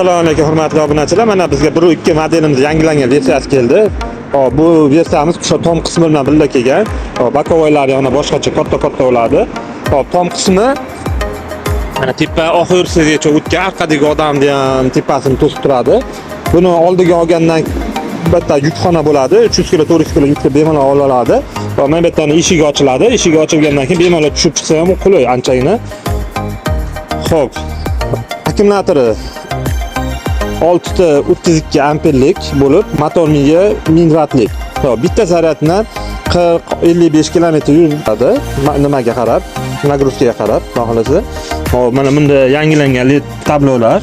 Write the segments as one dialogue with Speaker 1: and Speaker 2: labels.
Speaker 1: Assalomu alaykum hurmatli obunachilar. Mana bizga 1.2 modelimiz yangilangan versiyasi keldi. Hop, bu versiyamiz o'sha tom qismi bilan birga kelgan. Hop, bokovoylari yana boshqacha katta bo'ladi. Hop, tom qismi mana tepa oxirsigacha o'tgan, orqadagi odamni ham tepasini to'sib turadi. Buni oldiga olgandan bitta yukxona bo'ladi. 300 kg, 400 kg yukni bemalol ola oladi. Va mana bu yerdan eshigi ochiladi. Eshigi ochilgandan keyin bemalol tushib chiqsa ham qulay anchagina. Xo'p. Akkumulyatori 6 ta 32 amperlik bo'lib, motor miga 1000 vatlik. Xo'p, bitta zaryaddan 40-55 kilometr yuradi. Nimaga qarab, nagruzkaga qarab, xohlasa. Xo'p, mana bunda yangilangan LED tablolar.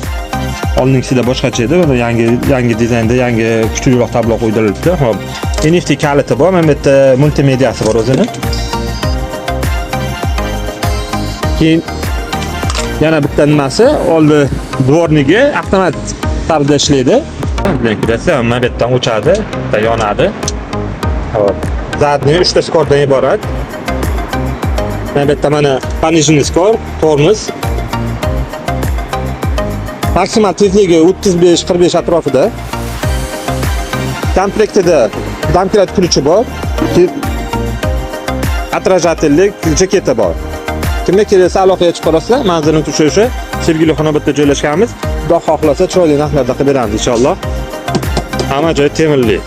Speaker 1: Oldingisida boshqacha edi, buni yangi dizaynda, yangi kuchliroq tablo qo'ydirilibdi. Xo'p, NFC kaliti bor, mana bu yerda multimediyasi bor o'zini. Keyin yana bitta nimasi, oldi dvornigi avtomat tarzda ishlaydi. Bilan kirasa, mana bu yerdan o'chadi va yonadi. Hop. Zadniy 3 ta skordan iborat. Mana bu yerda mana пониженный skor, tormoz. Maksimal tezligi 35-45 atrofida. Komplektida domkrat ключi bor. Отражательlik jaketi bor. Kimga kelsa aloqaga chiqib qolsa, manzilni tushirishi Sergeli xonobodda joylashganmiz. Xudo xohlasa chiroyli narxlarda qilib beramiz inshaalloh. Hamma joy temirli.